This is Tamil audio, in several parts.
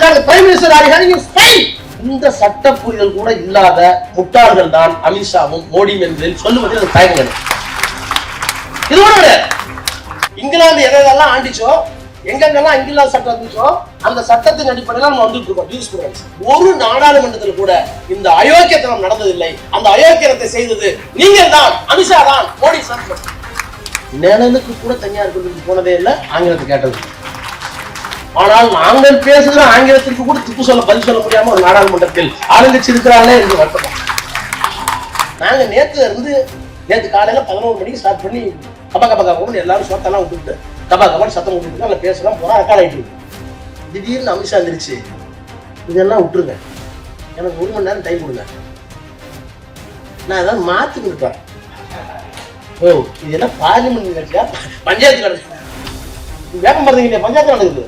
சொல்றாங்க பிரைம் மினிஸ்டர் இந்த சட்ட புரிதல் கூட இல்லாத முட்டாள்கள் தான் அமித்ஷாவும் மோடியும் என்பதில் சொல்லுவதில் தயங்குங்கள். இதோட இங்கிலாந்து எதெல்லாம் ஆண்டிச்சோ, எங்கெங்கெல்லாம் இங்கிலாந்து சட்டம் இருந்துச்சோ அந்த சட்டத்தின் அடிப்படையில் நம்ம வந்துட்டு இருக்கோம். ஒரு நாடாளுமன்றத்தில் கூட இந்த அயோக்கியத்தனம் நடந்ததில்லை. அந்த அயோக்கியத்தை செய்தது நீங்கள் தான், அமித்ஷா தான், மோடி சார். நிழலுக்கு கூட தனியார் பள்ளிக்கு போனதே இல்லை, ஆங்கிலத்தை கேட்டது. ஆனால் நாங்கள் பேசுகிற ஆங்கிலத்திற்கு கூட திப்பு சொல்ல பதில் சொல்ல முடியாம ஒரு நாடாளுமன்றத்தில் ஆளுங்கட்சி இருக்கிறாங்களே என்று வருத்தம். நாங்க நேற்று காலையில 11 மணிக்கு ஸ்டார்ட் பண்ணி கபா எல்லாரும் சொத்தெல்லாம் விட்டுட்டு கபா சத்தம் விட்டுட்டு நல்லா பேசலாம் போறோம். அக்கால் ஆயிட்டு திடீர்னு அமித்ஷா இருந்துருச்சு, இதெல்லாம் விட்டுருங்க, எனக்கு 1 மணி நேரம் டைம் கொடுங்க, நான் ஏதாவது மாத்தி கொடுப்பேன். ஓ இது என்ன பார்லிமெண்ட் நிகழ்ச்சியா, பஞ்சாயத்து நடக்குது, வேகம் பார்த்தீங்க, பஞ்சாயத்து நடக்குது.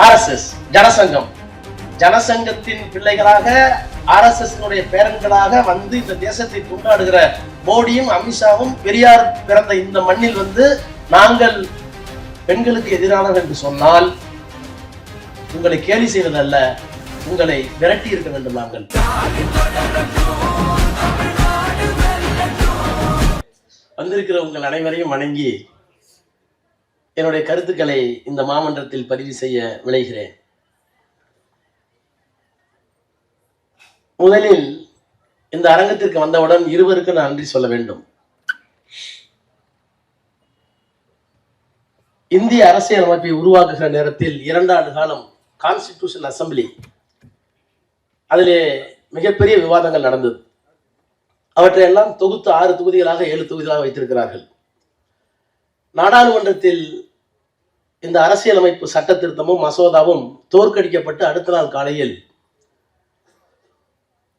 RSS ஜனசங்கத்தின் பிள்ளைகளாக RSS பேரன்களாக வந்து இந்த தேசத்தை கொண்டாடுகிற மோடியும் அமித்ஷாவும் பெரியார் பிறந்த இந்த மண்ணில் வந்து நாங்கள் பெண்களுக்கு எதிரானவர்கள் என்று சொன்னால் உங்களை கேலி செய்வதல்ல, உங்களை விரட்டி இருக்க வேண்டும். நாங்கள் வந்திருக்கிற உங்கள் அனைவரையும் வணங்கி என்னுடைய கருத்துக்களை இந்த மாமன்றத்தில் பதிவு செய்ய விளைகிறேன். முதலில் இந்த அரங்கத்திற்கு வந்தவுடன் இருவருக்கு நான் நன்றி சொல்ல வேண்டும். இந்திய அரசியல் அமைப்பை உருவாக்குகிற நேரத்தில் 2 ஆண்டு காலம் கான்ஸ்டிடியூஷன் அசம்பிளி, அதிலே மிகப்பெரிய விவாதங்கள் நடந்தது. அவற்றை எல்லாம் தொகுத்து 6 தொகுதிகளாக 7 தொகுதிகளாக வைத்திருக்கிறார்கள். நாடாளுமன்றத்தில் இந்த அரசியலமைப்பு சட்ட திருத்தமும் மசோதாவும் தோற்கடிக்கப்பட்டு அடுத்த நாள் காலையில்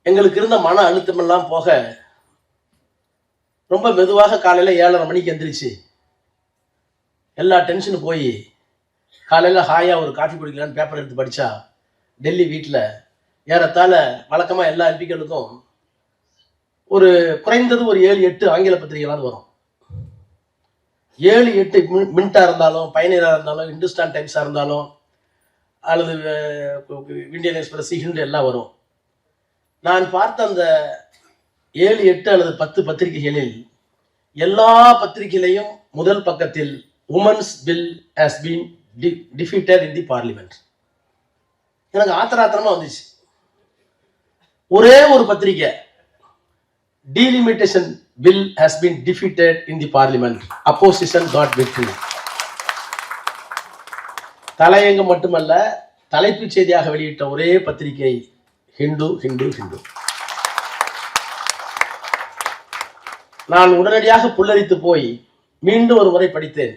எங்களுக்கு இருந்த மன அழுத்தம் எல்லாம் போக ரொம்ப மெதுவாக காலையில 7:30 மணிக்கு எந்திரிச்சு எல்லா டென்ஷனும் போய் காலையில ஹாயா ஒரு காஃபி குடிக்கலான்னு பேப்பர் எடுத்து படிச்சா டெல்லி வீட்டில் ஏறத்தாழ வழக்கமா எல்லா எம்பிக்களுக்கும் ஒரு குறைந்தது ஒரு 7-8 ஆங்கில பத்திரிகைகளாவது வரும். 7-8 மின்டா இருந்தாலும், பயணியரா இருந்தாலும், இந்துஸ்தான் டைம்ஸா இருந்தாலும், அல்லது இந்தியன் எக்ஸ்பிரஸ், ஹிந்து எல்லாம் வரும். நான் பார்த்த அந்த 7-8 அல்லது 10 பத்திரிகைகளில் எல்லா பத்திரிகையிலையும் முதல் பக்கத்தில் women's bill has been defeated in the parliament. எனக்கு ஆத்திரமா வந்துச்சு. ஒரே ஒரு பத்திரிகை delimitation bill has been defeated in the parliament, opposition got victory. தலையங்கம் மட்டுமல்ல, தலைப்புச் செய்தியாக வெளியிட்ட ஒரே பத்திரிகை ஹிந்து. நான் உடனடியாக புல்லரித்து போய் மீண்டும் ஒரு முறை படித்தேன்.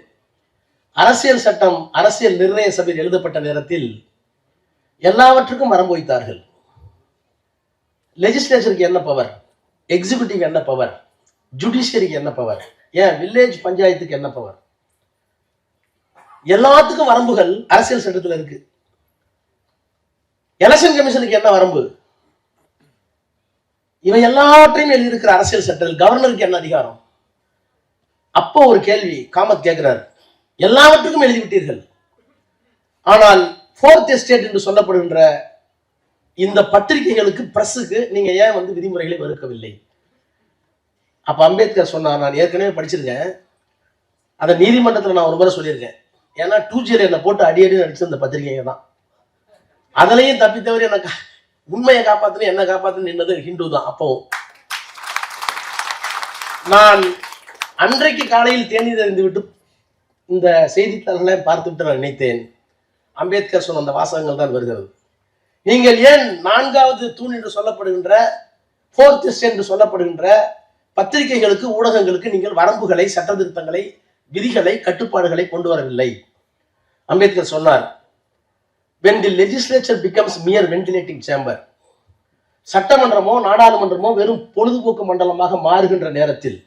அரசியல் சட்டம் அரசியல் நிர்ணய சபையில் எழுதப்பட்ட நேரத்தில் எல்லாவற்றுக்கும் வரம்பு வைத்தார்கள். லெஜிஸ்லேச்சருக்கு என்ன பவர், எக்ஸிக்யூட்டிவ் என்ன பவர், ஜுடிஷியரிக்கு என்ன பவர், ஏன் வில்லேஜ் பஞ்சாயத்துக்கு என்ன பவர், எல்லாத்துக்கும் வரம்புகள் அரசியல் சட்டத்தில் இருக்கு. எலெக்ஷன் கமிஷனுக்கு என்ன வரம்பு, இவை எல்லாவற்றையும் எழுதியிருக்கிற அரசியல் சட்டத்தில் கவர்னருக்கு என்ன அதிகாரம். அப்போ ஒரு கேள்வி காமத் கேட்கிறார், எல்லாவற்றுக்கும் எழுதிவிட்டீர்கள், ஆனால் 4th எஸ்டேட் என்று சொல்லப்படுகின்ற இந்த பத்திரிகைகளுக்கு பிரஸுக்கு நீங்க ஏன் வந்து விதிமுறைகளை வகுக்கவில்லை? அப்ப அம்பேத்கர் சொன்னார், நான் ஏற்கனவே படிச்சிருக்கேன், அதை நீதிமன்றத்தில் நான் ஒரு முறை சொல்லியிருக்கேன். ஏன்னா 2G என்னை போட்டு அடி அடிச்சு அந்த பத்திரிகைங்க தான். அதுலயும் தப்பித்தவரை எனக்கு உண்மையை காப்பாற்றணும், என்ன காப்பாற்றணும் நின்னது ஹிந்து தான். அப்போ நான் அன்றைக்கு காலையில் தேநீர் அறிந்து விட்டு இந்த செய்தித்தாள்களை பார்த்துவிட்டு நான் நினைத்தேன், அம்பேத்கர் சொன்ன அந்த வாசகங்கள் தான் வருகிறது. நீங்கள் ஏன் 4வது தூண் என்று சொல்லப்படுகின்ற 4th எஸ்டேட் என்று சொல்லப்படுகின்ற பத்திரிகைகளுக்கு, ஊடகங்களுக்கு நீங்கள் வரம்புகளை, சட்ட திருத்தங்களை, விதிகளை, கட்டுப்பாடுகளை கொண்டு வரவில்லை? அம்பேத்கர் சொன்னார், when the legislature becomes mere ventilating chamber, சட்டமன்றமோ நாடாளுமன்றமோ வெறும் பொழுதுபோக்கு மண்டலமாக மாறுகின்ற நேரத்தில்,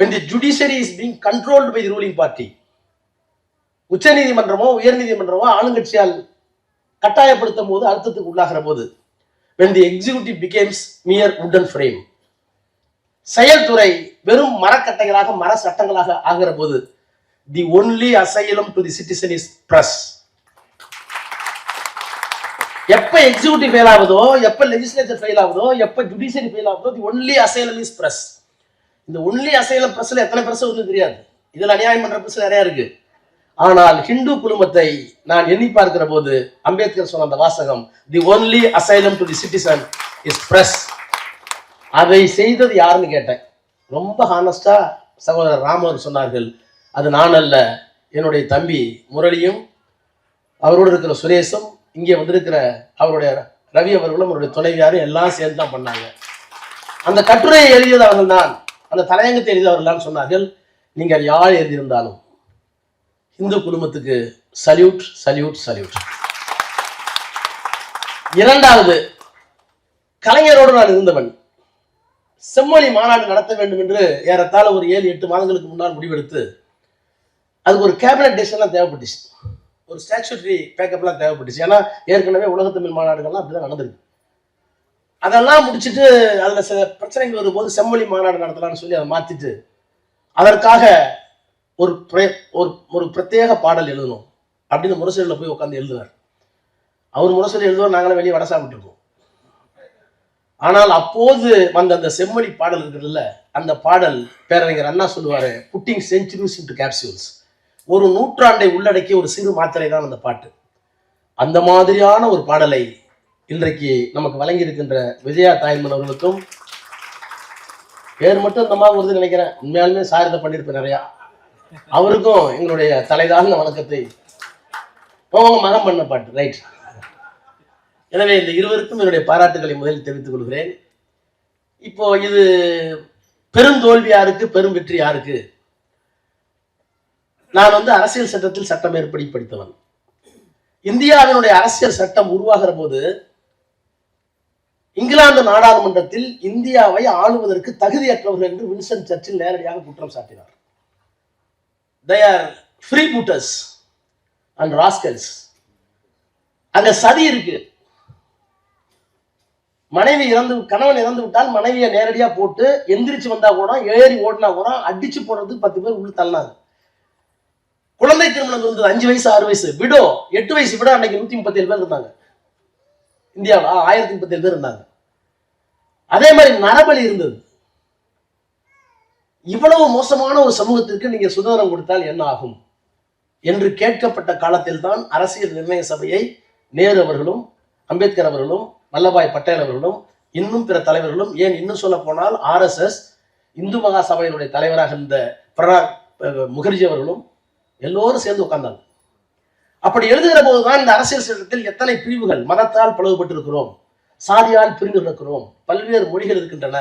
when the judiciary is being controlled by the ruling party, உச்ச நீதிமன்றமோ உயர் நீதிமன்றமோ ஆளுங்கட்சியால் கட்டாயப்படுத்தும் போது, அழுத்தத்துக்கு உள்ளாகிற போது, when the executive becomes mere wooden frame, செயல்துறை வெறும் மரக்கட்டைகளாக, மர சட்டங்களாக ஆகிற போது, the only asylum to the citizen is press. எப்ப எக்ஸிக்யூட்டிவ் ஃபெயில் ஆகுதோ, எப்ப லெஜிஸ்லேச்சர் ஃபெயில் ஆகுதோ, எப்ப ஜுடிஷியரி ஃபெயில் ஆகுதோ, the only asylum is press. இந்த ஒன்லி அசைலம் பிரஸ்ல எத்தனை பிரஸ் வந்து தெரியாது. இதுல அநியாயம் பண்ற பிரஸ் நிறைய இருக்கு. ஆனால் ஹிந்து குழுமத்தை நான் எண்ணி பார்க்கிற போது அம்பேத்கர் சொன்ன அந்த வாசகம், the only asylum to the citizen is press. அதை செய்தது யாருன்னு கேட்டேன். ரொம்ப ஹானஸ்டா சகோதரர் ராமர் சொன்னார்கள், அது நான் அல்ல, என்னுடைய தம்பி முரளியும் அவரோடு இருக்கிற சுரேஷும் இங்கே வந்திருக்கிற அவருடைய ரவி அவர்களும் அவருடைய துணைவியாரும் எல்லாம் சேர்ந்து தான் பண்ணாங்க. அந்த கட்டுரையை எழுதியது அவர்கள் தான், அந்த தலையங்கத்தை எழுதியவர்கள் தான் சொன்னார்கள், நீங்கள் யார் எழுதியிருந்தாலும் இந்து குடும்பத்துக்கு சல்யூட் சல்யூட் சல்யூட். இரண்டாவது, கலைஞரோடு நான் இருந்தவன். செம்மொழி மாநாடு நடத்த வேண்டும் என்று ஏறத்தாழ ஒரு 7-8 மாதங்களுக்கு முன்னால் முடிவெடுத்து அதுக்கு ஒரு கேபினட் டெசிஷன்லாம் தேவைப்பட்டுச்சு, ஒரு ஸ்டாச்சுட்டரி பேக்கப்லாம் தேவைப்பட்டுச்சு. ஏன்னா ஏற்கனவே உலக தமிழ் மாநாடுகள்லாம் அப்படிதான் நடந்திருக்கு. அதெல்லாம் முடிச்சுட்டு அதில் சில பிரச்சனைகள் வரும்போது செம்மொழி மாநாடு நடத்தலாம்னு சொல்லி அதை மாற்றிட்டு அதற்காக ஒரு ஒரு பிரத்யேக பாடல் எழுதணும் அப்படின்னு முரசொலியில் போய் உட்காந்து எழுதுவார். அவர் முரசொலி எழுதுவார், நாங்களும் வெளியே வடை சாப்பிட்டுருக்கோம். ஆனால் அப்போது வந்த அந்த செம்மொழி பாடல் இருக்குல்ல, அந்த பாடல் பேரறிஞர் அண்ணா சொல்லுவாரு, புட்டிங் செஞ்சுரிஸ் இன்டு கேப்சூல்ஸ், ஒரு நூற்றாண்டை உள்ளடக்கிய ஒரு சிறு மாத்திரை தான் அந்த பாட்டு. அந்த மாதிரியான ஒரு பாடலை இன்றைக்கு நமக்கு வழங்கி இருக்கின்ற விஜயா தாய்மன் அவர்களுக்கும், பேர் மட்டும் இந்த மாதிரி வருதுன்னு நினைக்கிறேன், உண்மையாலுமே சாரிதை பண்ணியிருப்பேன் நிறையா, அவருக்கும் எங்களுடைய தலைதாழ்ந்த வணக்கத்தை. மகன் பண்ண பாட்டு ரைட். எனவே இந்த இருவருக்கும் என்னுடைய பாராட்டுகளை முதலில் தெரிவித்துக் கொள்கிறேன். இப்போ இது பெருந்தோல்வி யாருக்கு, பெரும் வெற்றி யாருக்கு? நான் அரசியல் சட்டத்தில் சட்டம் ஏற்படி படித்தவன். இந்தியாவினுடைய அரசியல் சட்டம் உருவாகிற போது இங்கிலாந்து நாடாளுமன்றத்தில் இந்தியாவை ஆளுவதற்கு தகுதியற்றவர்கள் என்று வின்ஸ்டன் சர்ச்சில் நேரடியாக குற்றம் சாட்டினார். They are freebooters and rascals. அங்க சதி இருக்கு. கணவன் இறந்து விட்டால் மனைவியை நேரடியா போட்டு எந்திரிச்சு வந்தா கூட, ஏறி ஓடினா கூட அடிச்சு போடுறதுக்கு 10 பேர் உள்ள தள்ளாங்க. குழந்தை திருமணம் இருந்தது 5 வயசு 6 வயசு, விடோ 8 வயசு விட அன்னைக்கு 137 பேர் இருந்தாங்க. இந்தியாவில் 1037 பேர் இருந்தாங்க. அதே மாதிரி நரபலி இருந்தது. இவ்வளவு மோசமான ஒரு சமூகத்திற்கு நீங்க சுதந்திரம் கொடுத்தால் என்ன ஆகும் என்று கேட்கப்பட்ட காலத்தில் தான் அரசியல் நிர்ணய சபையை நேரு அவர்களும் அம்பேத்கர் அவர்களும் வல்லபாய் பட்டேல் அவர்களும் இன்னும் பிற தலைவர்களும், ஏன் இன்னும் சொல்ல போனால் RSS இந்து மகா சபையினுடைய தலைவராக இருந்த பிரணாப் முகர்ஜி அவர்களும் எல்லோரும் சேர்ந்து உட்கார்ந்தாங்க. அப்படி எழுதுகிற போதுதான் இந்த அரசியல் சட்டத்தில் எத்தனை பிரிவுகள், மதத்தால் பிளவுபட்டிருக்கிறோம், சாதியால் பிரிந்து இருக்கிறோம், பல்வேறு மொழிகள் இருக்கின்றன,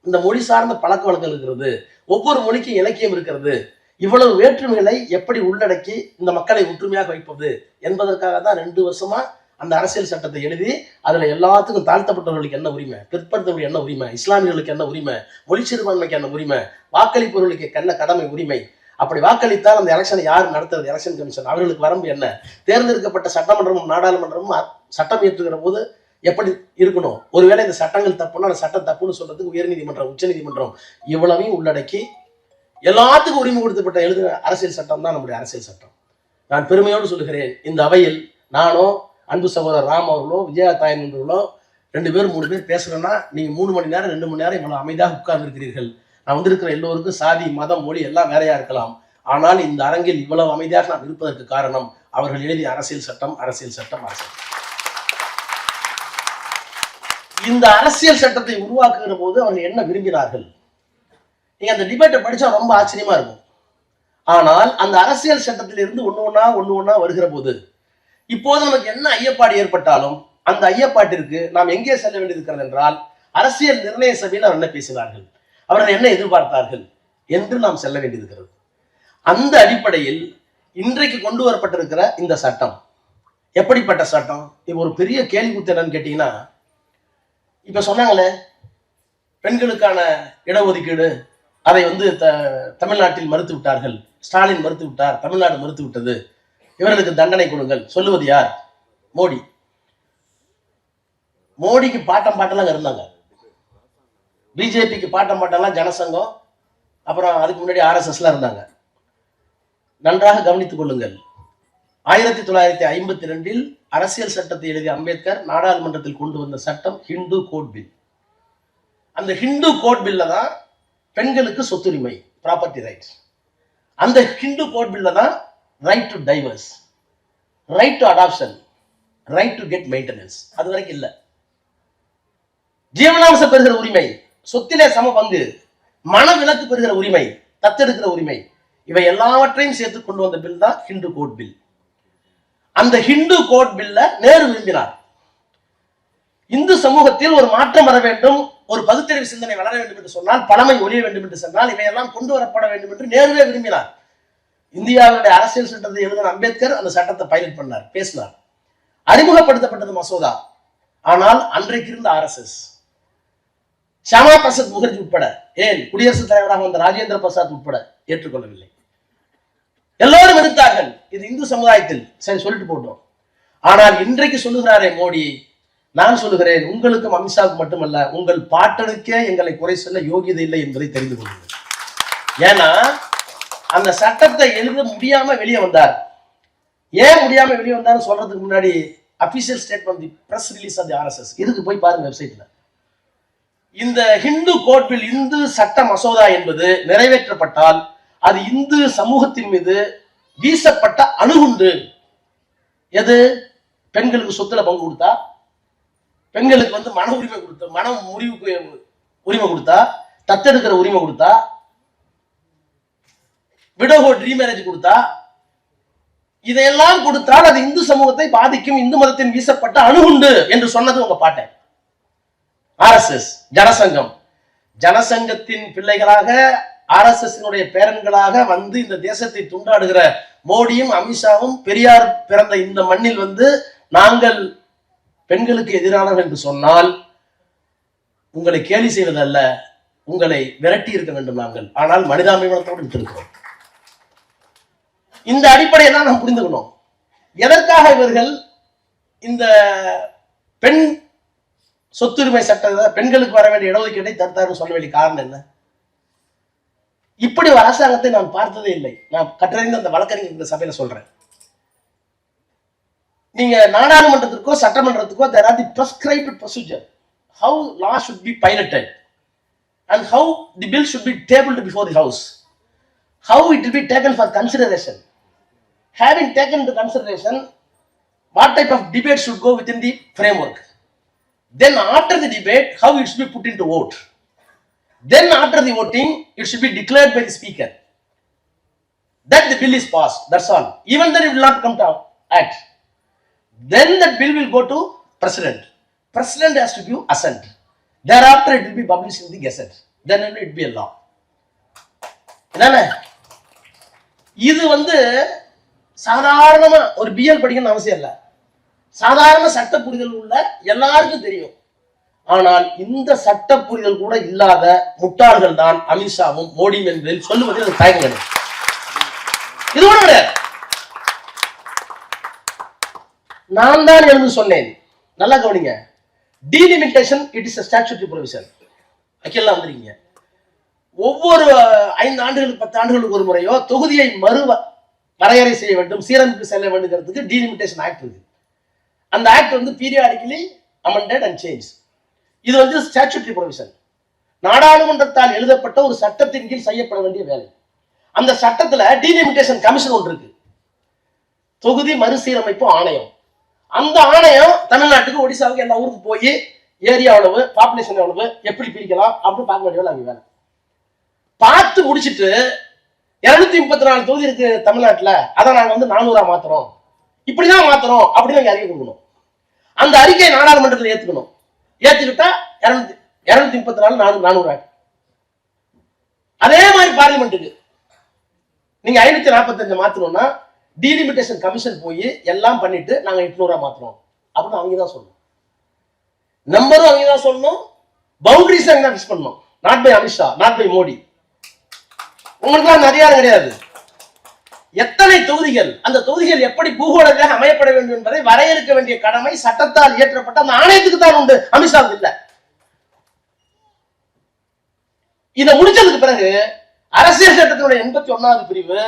இந்த மொழி சார்ந்த பழக்க வழக்கம் இருக்கிறது, ஒவ்வொரு மொழிக்கும் இலக்கியம் இருக்கிறது, இவ்வளவு வேற்றுமைகளை எப்படி உள்ளடக்கி இந்த மக்களை ஒற்றுமையாக வைப்பது என்பதற்காக தான் 2 வருஷமா அந்த அரசியல் சட்டத்தை எழுதி அதுல எல்லாத்துக்கும் தாழ்த்தப்பட்டவர்களுக்கு என்ன உரிமை, பிற்படுத்தவர்களுக்கு என்ன உரிமை, இஸ்லாமியர்களுக்கு என்ன உரிமை, மொழி சிறுபான்மைக்கு என்ன உரிமை, வாக்களிப்பவர்களுக்கு என்ன கடமை உரிமை, அப்படி வாக்களித்தால் அந்த எலெக்ஷனை யார் நடத்துறது, எலெக்ஷன் கமிஷன், அவர்களுக்கு வரம்பு என்ன, தேர்ந்தெடுக்கப்பட்ட சட்டமன்றமும் நாடாளுமன்றமும் சட்டம் இயற்றுகிற போது எப்படி இருக்கணும், ஒருவேளை இந்த சட்டங்கள் தப்புன்னா அந்த சட்டம் தப்புன்னு சொல்றதுக்கு உயர்நீதிமன்றம், உச்ச நீதிமன்றம், இவ்வளவையும் உள்ளடக்கி எல்லாத்துக்கும் உரிமை கொடுக்கப்பட்ட எழுதுகிற அரசியல் சட்டம் தான் நம்முடைய அரசியல் சட்டம். நான் பெருமையோடு சொல்லுகிறேன், இந்த அவையில் நானோ அன்பு சகோதரர் ராம் அவர்களோ விஜயா தாயன்களோ 2 பேர் 3 பேர் பேசுறேன்னா நீங்க 3 மணி நேரம் 2 மணி நேரம் இவ்வளவு அமைதியாக உட்கார்ந்து இருக்கிறீர்கள். நான் வந்திருக்கிற எல்லோருக்கும் சாதி மதம் மொழி எல்லாம் வேறையா இருக்கலாம், ஆனால் இந்த அரங்கில் இவ்வளவு அமைதியாக நான் இருப்பதற்கு காரணம் அவர்கள் எழுதிய அரசியல் சட்டம், அரசியல் சட்டம், அரசியல். இந்த அரசியல் சட்டத்தை உருவாக்குகிற போது அவர்கள் என்ன விரும்பினார்கள்? நீங்க அந்த டிபேட்டை படிச்சா ரொம்ப ஆச்சரியமா இருக்கும். ஆனால் அந்த அரசியல் சட்டத்தில் இருந்து ஒண்ணு ஒண்ணா வருகிற போது இப்போது நமக்கு என்ன ஐயப்பாடு ஏற்பட்டாலும் அந்த ஐயப்பாட்டிற்கு நாம் எங்கே செல்ல வேண்டியிருக்கிறது என்றால், அரசியல் நிர்ணய சபையில் அவர் என்ன பேசினார்கள், அவர்கள் என்ன எதிர்பார்த்தார்கள் என்று நாம் செல்ல வேண்டியிருக்கிறது. அந்த அடிப்படையில் இன்றைக்கு கொண்டு வரப்பட்டிருக்கிற இந்த சட்டம் எப்படிப்பட்ட சட்டம்? இப்ப ஒரு பெரிய கேள்வி குத்து என்னன்னு கேட்டீங்கன்னா, இப்ப சொன்னாங்களே பெண்களுக்கான இடஒதுக்கீடு, அதை தமிழ்நாட்டில் மறுத்து விட்டார்கள், ஸ்டாலின் மறுத்து விட்டார், தமிழ்நாடு மறுத்து விட்டது, இவர்களுக்கு தண்டனை கொடுங்கள். சொல்லுவது யார்? மோடி. மோடிக்கு பாட்டெல்லாம் இருந்தாங்க, பிஜேபிக்கு பாட்டெல்லாம் ஜனசங்கம், அப்புறம் அதுக்கு முன்னாடி RSSலாம் இருந்தாங்க. நன்றாக கவனித்துக் கொள்ளுங்கள். 1952 அரசியல் சட்டத்தை எழுதிய அம்பேத்கர் நாடாளுமன்றத்தில் கொண்டு வந்த சட்டம் ஹிந்து கோட் பில். அந்த ஹிந்து கோட் பில்ல தான் பெண்களுக்கு சொத்துரிமை, ப்ராப்பர்ட்டி ரைட்ஸ். அந்த ஹிந்து கோட் பில்ல தான் right to divorce, right to adoption, right to get maintenance அது வரைக்கும் இல்ல. ஜீவனாம்சம் பெறுகிற உரிமை, சொத்திலே சம பங்கு, மனவிலக்கு பெறுகிற உரிமை, தத்தெடுக்கிற உரிமை, இவை எல்லாவற்றையும் சேர்த்து கொண்டு வந்த பில் தான் ஹிந்து கோட் பில். அந்த ஹிந்து கோட் பில்ல நேரு விரும்பினார். இந்து சமூகத்தில் ஒரு மாற்றம் வர வேண்டும், ஒரு பகுத்தறிவு சிந்தனை வளர வேண்டும் என்று சொன்னால், பழமை ஒழிய வேண்டும் என்று சொன்னால், இவையெல்லாம் கொண்டு வரப்பட வேண்டும் என்று நேருவே விரும்பினார். இந்தியாவுடைய அரசியல் சட்டத்தை எழுதின அம்பேத்கர் அந்த சட்டத்தை பைலட் பண்ணார், பேசினார். அறிமுகப்படுத்தப்பட்டது மசோதா. ஆனால் அன்றைக்கு இருந்த RSS, ஷியாமா பிரசாத் முகர்ஜி உட்பட, ஏன் குடியரசுத் தலைவராக வந்த ராஜேந்திர பிரசாத் உட்பட ஏற்றுக்கொள்ளவில்லை. எல்லோரும் எதிர்த்தார்கள். இது இந்து சமுதாயத்தில் சரி சொல்லிட்டு போட்டோம். ஆனால் இன்றைக்கு சொல்லுகிறாரே மோடி, நான் சொல்லுகிறேன், உங்களுக்கும் அமித்ஷாவுக்கு மட்டுமல்ல, உங்கள் பாட்டனுக்கே எங்களை குறை சொல்ல யோகியதை இல்லை என்பதை தெரிந்து கொள்ளுங்கள். ஏன்னா அந்த சட்டத்தை எழுத முடியாம வெளியே வந்தார். ஏன் முடியாம வெளியே வந்தார் சொல்றதுக்கு முன்னாடி official statement, the press release of the RSS இதுக்கு போய் பாருங்க வெப்சைட்ல. இந்த ஹிந்து கோட் பில், இந்து சட்ட மசோதா என்பது நிறைவேற்றப்பட்டால் அது இந்து சமூகத்தின் மீது வீசப்பட்ட அணுகுண்டு. எது? பெண்களுக்கு சொத்துல பங்கு கொடுத்தா, பெண்களுக்கு மன உரிமை கொடுத்தா, மன முறிவுக்கு உரிமை கொடுத்தா, தத்தெடுக்கிற உரிமை கொடுத்தா, விடோஹோ ரீமேரேஜ் கொடுத்தா, இதையெல்லாம் கொடுத்தால் அது இந்து சமூகத்தை பாதிக்கும், இந்து மதத்தின் வீசப்பட்ட அணுகுண்டு என்று சொன்னது உங்க பாட்டை. RSS ஜனசங்கம், ஜனசங்கத்தின் பிள்ளைகளாக RSS பேரன்களாக வந்து இந்த தேசத்தை துண்டாடுகிற மோடியும் அமித்ஷாவும் பெரியார் பிறந்த இந்த மண்ணில் நாங்கள் பெண்களுக்கு எதிரானவர்கள் என்று சொன்னால் உங்களை கேலி செய்வதல்ல, உங்களை விரட்டி இருக்க வேண்டும் நாங்கள். ஆனால் மனிதாபிமானத்தோடு விட்டிருக்கிறோம். இந்த அடிப்படையை தான் நாம் புரிந்துக்கணும். எதற்காக இவர்கள் இந்த பெண் சொத்துரிமை சட்ட பெண்களுக்கு வர வேண்டிய இடஒதுக்கீட்டை தடுத்தாருன்னு சொல்ல வேண்டிய காரணம் என்ன? இப்படி ஒரு அரசாங்கத்தை நான் பார்த்ததே இல்லை. நான் கற்றறிந்த அந்த வழக்கறிஞர் இந்த சபையில சொல்றேன். நீங்க நாடாளுமன்றத்திற்கோ சட்டமன்றத்துக்கோ there are the prescribed procedure how law should be piloted and how the bill should be tabled before the house, how it will be taken for consideration. Having taken into consideration what type of debate should go within the framework, then after the debate how it should be put into vote, then after the voting it should be declared by the speaker that the bill is passed. That's all. Even then it will not come to act. Then that bill will go to president. President has to give assent. Thereafter it will be published in the gazette. Then it will be a law. என்னன்னா இது சாதாரணமா ஒரு BL படிக்கணும்னு அவசியம் இல்லை. சாதாரண சட்ட புரிதல் உள்ள எல்லாருக்கும் தெரியும். ஆனால் இந்த சட்ட புரிதல் கூட இல்லாத முட்டாள்கள் தான் அமித்ஷாவும் மோடியும் என்பதில் சொல்லுவதில் தயங்குகிறது. இது கூட கிடையாது. நான் தான் எழுந்து சொன்னேன். நல்லா கவனிங்க. Delimitation it is a statutory provision. அக்கெல்லாம் வந்துருக்கீங்க. ஒவ்வொரு 5 ஆண்டுகளுக்கு 10 ஆண்டுகளுக்கு ஒரு முறையோ தொகுதியை வரையறை செய்ய வேண்டும், சீரமைப்பு செல்ல வேண்டுங்கிறதுக்கு டீலிமிட்டேஷன் ஆக்ட் இருக்கு. அந்த act periodically amended and change. இது ஸ்டாச்சுட்டரி ப்ரொவிஷன். நாடாளுமன்றத்தால் எழுதப்பட்ட ஒரு சட்டத்தின் கீழ் செய்யப்பட வேண்டிய வேலை. அந்த சட்டத்துல டீலிமிட்டேஷன் கமிஷன் ஒன்று இருக்கு, தொகுதி மறுசீரமைப்பு ஆணையம். அந்த ஆணையம் தமிழ்நாட்டுக்கு, ஒடிசாவுக்கு, எல்லா ஊருக்கு போய் ஏரியா எவ்வளவு, பாப்புலேஷன் எவ்வளவு, எப்படி பிரிக்கலாம் அப்படின்னு பார்க்க வேண்டிய வேலை வேலை. பார்த்து முடிச்சுட்டு 234 தொகுதி இருக்கு தமிழ்நாட்டுல, அதை நாங்க 400 மாத்துறோம், இப்படிதான் மாத்துறோம் அப்படின்னு அறிக்கை கொடுக்கணும். அந்த அறிக்கையை நாடாளுமன்றத்தில் ஏத்துக்கணும். ஏத்துக்கிட்டா 234 400. அதே மாதிரி பார்லிமெண்ட்டுக்கு நீங்க 545 மாத்தணும்னா டீலிமிட்டேஷன் கமிஷன் போய் எல்லாம் பண்ணிட்டு நாங்க 800 மாத்துறோம் அப்படின்னு அவங்க தான் சொல்லணும். நம்பரும் அவங்க தான் சொல்லணும், பவுண்டரிஸ் அவங்க தான் ஃபிக்ஸ் பண்ணணும். Not by Amit Shah, not by Modi. உங்களுக்கு அந்த அதிகாரம் கிடையாது. எத்தனை தொகுதிகள், அந்த தொகுதிகள் எப்படி பூகோளமாக அமையப்பட வேண்டும் என்பதை வரையறுக்க வேண்டிய கடமை சட்டத்தால் இயற்றப்பட்ட அந்த ஆணையத்துக்கு தான் உண்டு, அமித்ஷாவுக்கு இல்ல. இதை முடிச்சதுக்கு பிறகு அரசியல் சட்டத்தினுடைய 81வது பிரிவு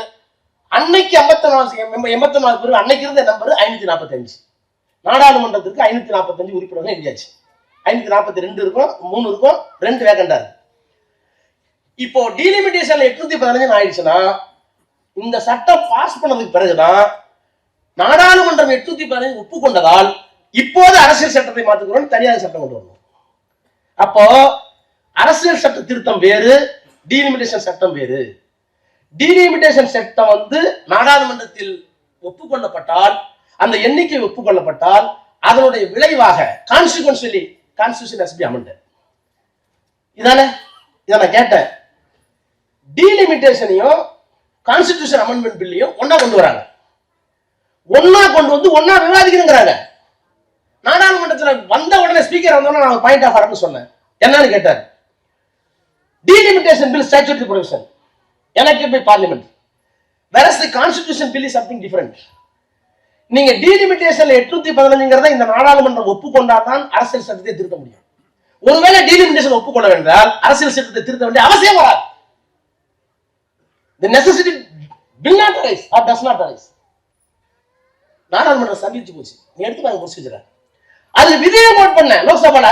அன்னைக்கு 84 பேர் அன்னைக்கு இருந்த நம்பர் 545. நாடாளுமன்றத்திற்கு 545 உறுப்பினர்கள் எழுதியாச்சு. 542 இருக்கும், 3 இருக்கும், 2 வேகண்டா இருக்கு. இப்போ டீலிமிட்டேஷன்ல 815 ஆயிடுச்சுன்னா இந்த சட்டம் பாஸ் பண்ணதுக்கு பிறகுதான் நாடாளுமன்றம் 815 ஒப்புக்கொண்டதால் இப்போது அரசியல் சட்டத்தை மாற்றுகிறோம், தனியார் சட்டம் கொண்டு வரணும். அப்போ அரசியல் சட்ட திருத்தம் வேறு, டீலிமிட்டேஷன் சட்டம் வேறு. டீலிமிட்டேஷன் சட்டம் நாடாளுமன்றத்தில் ஒப்புக்கொள்ளப்பட்டால், அந்த எண்ணிக்கை ஒப்புக்கொள்ளப்பட்டால் அதனுடைய விளைவாக கான்ஸ்டிடியூஷன் ஹஸ் பீன் அமெண்டட். இதானே இதை நான் கேட்டேன். டீலிமிட்டேஷனையும் கான்ஸ்டிடியூஷன் அமெண்ட்மெண்ட் பில்லையும் ஒன்னா கொண்டு வராங்க. ஒன்னா கொண்டு ஒன்னா விவாதிக்கணுங்கிறாங்க. நாடாளுமன்றத்தில் வந்த உடனே ஸ்பீக்கர் வந்தோன்னா நான் பாயிண்ட் ஆஃப் ஆர்டர்னு சொன்னேன். என்னன்னு கேட்டார். Delimitation bill statutory provision enacted by parliament, whereas the constitution bill is something different. நீங்க delimitation 815 இந்த நாடாளுமன்றம் ஒப்புக்கொண்டாதான் அரசியல் சட்டத்தை திருத்த முடியும். ஒருவேளை delimitation ஒப்புக்கொள்ள வேண்டால் அரசியல் சட்டத்தை திருத்த வேண்டிய அவசியம் வராது. The necessity will not arise or does not arise. நாடாளுமன்றம் சந்திச்சு போச்சு. நீ எடுத்து பாருங்க ப்ரொசீஜரை. அது விதியை நோட் பண்ண லோக்சபால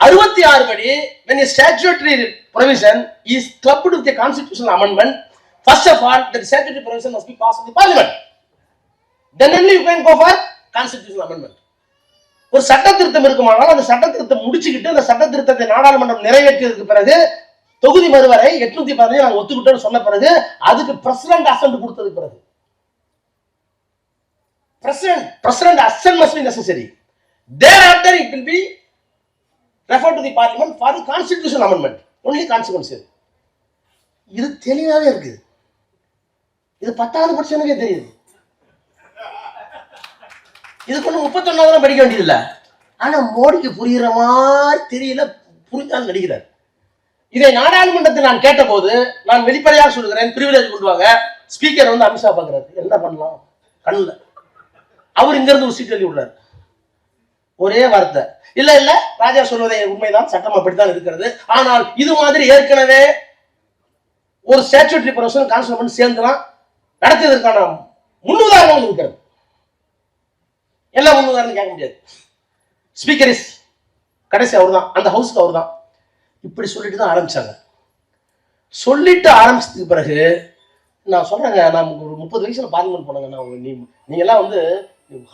66 படி when a statutory provision is clubbed with a constitutional amendment, first of all the statutory provision must be passed in the parliament, then only you can go for constitutional amendment. ஒரு சட்ட திருத்தம் இருக்குமானால் அந்த சட்ட திருத்தம் முடிச்சுக்கிட்டு அந்த சட்ட திருத்தத்தை நாடாளுமன்றம் நிறைவேற்றியதுக்கு பிறகு தொகுதி மறுவரை 815 நாங்க ஒத்துக்கிட்டோம்னு சொன்ன பிறகு அதுக்கு பிரசிடென்ட் அசென்ட் கொடுத்ததுக்கு பிறகு president assent must be necessary. Thereafter it will be referred to the parliament for the constitutional amendment. Only consequences. இது தெளிவாவே இருக்கு. இது 10வது படிச்சவனுக்கே தெரியுது. இது கொண்டு 31வது படிக்க வேண்டியது இல்ல. ஆனா மோடிக்கு புரியுற மாதிரி தெரியல, புரிஞ்சாலும் நடிக்கிறார். இதை நாடாளுமன்றத்தில் நான் கேட்ட போது நான் வெளிப்படையாக சொல்கிறேன், பிரிவிலேஜ் கொண்டு வாங்க. ஸ்பீக்கர் அமித்ஷா பாக்குறாரு, என்ன பண்ணலாம் கண்ணுல. அவர் இங்க இருந்து ஒரு சீட் எழுதி விடுறாரு. ஒரே வார்த்தை, இல்ல இல்ல ராஜா சொல்வதே உண்மைதான், சட்டம் அப்படித்தான் இருக்கிறது. ஆனால் இது மாதிரி ஏற்கனவே ஒரு ஸ்டாச்சுட்டரி ப்ரொவிஷன் கான்ஸ்டிடியூஷன் சேர்ந்துலாம் நடத்தியதற்கான முன்னுதாரணங்கள் இருக்கிறது. எல்லாம் முன்னுதாரணம் கேட்க முடியாது. ஸ்பீக்கர் இஸ் கடைசி அவர் தான், அந்த ஹவுஸ்க்கு அவர் தான். இப்படி சொல்லிட்டு தான் ஆரம்பிச்சாங்க. சொல்லிட்டு ஆரம்பிச்சதுக்கு பிறகு நான் சொல்றேங்க, நான் ஒரு 30 வயசுல பார்லிமெண்ட் போனாங்க. நீங்க எல்லாம்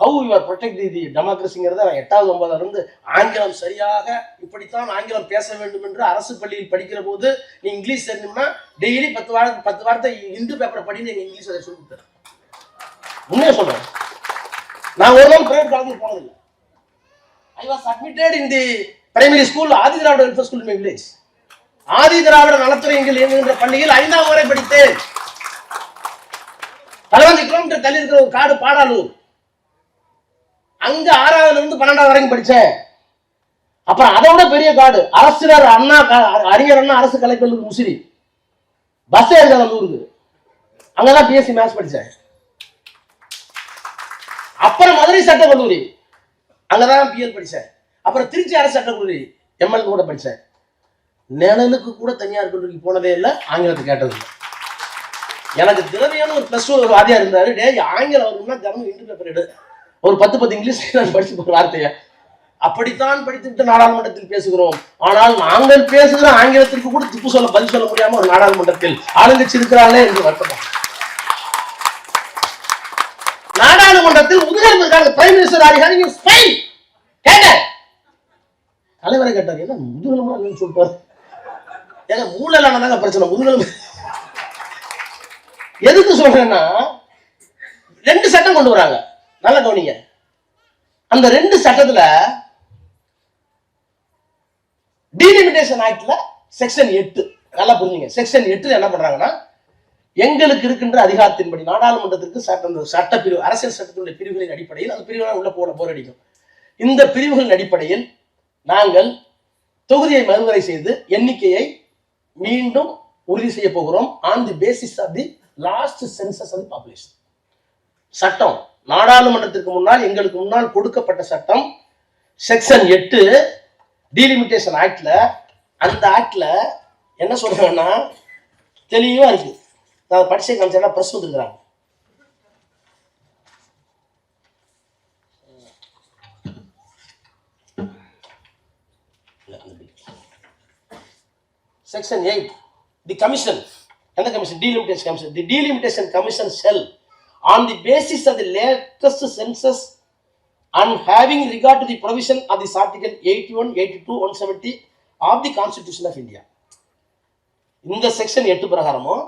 how you are protect the டெமோக்ரஸிங்கிறத நான் 8வது 9வது இருந்து ஆங்கிலம் சரியாக இப்படித்தான் ஆங்கிலம் பேச வேண்டும் என்று அரசு பள்ளியில் படிக்கிற போது நீ இங்கிலீஷ் தெரிஞ்சோம்னா டெய்லி 10 வார்த்தை இந்து பேப்பரை படின்னு எங்க இங்கிலீஷ் அதை சொல்லி கொடுத்தாரு. உண்மையா சொல்றேன், நான் ஒரு நாள் பிரைவேட் காலேஜ் போனதில்லை. I was admitted in the primary school Adi Dravida welfare school my village. Adi Dravida நலத்துறை என்கின்ற பள்ளியில் 5ஆம் வரை படித்தேன். 15 கிலோமீட்டர் தள்ளி இருக்கிற ஒரு காடு பாடாலூர், அங்க 6ஆவதுல இருந்து 12வது வரைக்கும் படிச்சேன். அப்புறம் அதை விட பெரிய காடு அரசினர் அண்ணா அறிஞர் அண்ணா அரசு கலைக்கல்லூரி முசிறி, பஸ் ஏறிதான் அந்த ஊருக்கு. அங்கதான் பிஎஸ்சி மேத்ஸ் படிச்சேன். அப்புறம் மதுரை சட்டக்கல்லூரி, அங்கதான் பிஎல் படிச்சேன். அப்புறம் திருச்சி அரசு சட்டக்கல்லூரி எம்எல் கூட படிச்சேன். நிழலுக்கு கூட தனியார் கல்லூரிக்கு போனதே இல்லை, ஆங்கிலத்தை கேட்டது இல்லை. எனக்கு திறமையான ஒரு +2 ஒரு வாதியா இருந்தாரு. டே ஆங்கிலம் வரும்னா திறமை இந்து பேப்பர் எடு, ஒரு 10 இங்கிலீஷ் நான் படிச்சு போற வார்த்தைய அப்படித்தான் படித்துவிட்டு நாடாளுமன்றத்தில் பேசுகிறோம். ஆனால் நாங்கள் பேசுகிற ஆங்கிலத்திற்கு கூட திப்பு பதில் சொல்ல முடியாம ஒரு நாடாளுமன்றத்தில் ஆளுங்கட்சி இருக்கிறாங்களே என்று வருத்தம். நாடாளுமன்றத்தில் முதுகெலும்பு பிரைம் மினிஸ்டர் ஆரிகாரி ஸ்பெயின் கேட்டேன், தலைவரை கேட்டார், என்ன முதுகெலும்பு சொல்லிட்டாரு. ஏங்க மூளைலானதாங்க பிரச்சனை, முதுகெலும்பு எதுக்கு சொல்றேன்னா 2 சட்டம் கொண்டு வராங்க. நல்ல கவனிங்க, அந்த 2 சட்டத்துல டீலிமிட்டேஷன் ஆக்ட்ல செக்ஷன் 8 நல்லா புரிஞ்சுங்க. செக்ஷன் 8 என்ன பண்றாங்கன்னா, எங்களுக்கு இருக்கின்ற அதிகாரத்தின்படி நாடாளுமன்றத்திற்கு சட்ட பிரிவு அரசியல் சட்டத்தினுடைய பிரிவுகளின் அடிப்படையில், அந்த பிரிவுகள் உள்ள போர் அடிக்கும். இந்த பிரிவுகளின் அடிப்படையில் நாங்கள் தொகுதியை மறுவரை செய்து எண்ணிக்கையை மீண்டும் உறுதி செய்ய போகிறோம் on the basis of the last census of the population. சட்டம் நாடாளுமன்றத்திற்கு முன்னால் எங்களுக்கு முன்னால் கொடுக்கப்பட்ட சட்டம் செக்ஷன் 8 டீலிமிட்டேஷன் ஆக்ட்ல. அந்த ஆக்ட்ல என்ன சொல்றாங்கன்னா தெளிவா இருக்கு, நான் படிச்சே காமிச்சேன்னா press வந்துருக்குறாங்க. Section 8, the commission, and the commission, delimitation commission. The delimitation commission shall, on the basis of the latest census and having regard to the provision of this article 81, 82, 170 of the Constitution of India. இந்த செக்ஷன் 8 பிரகாரமும்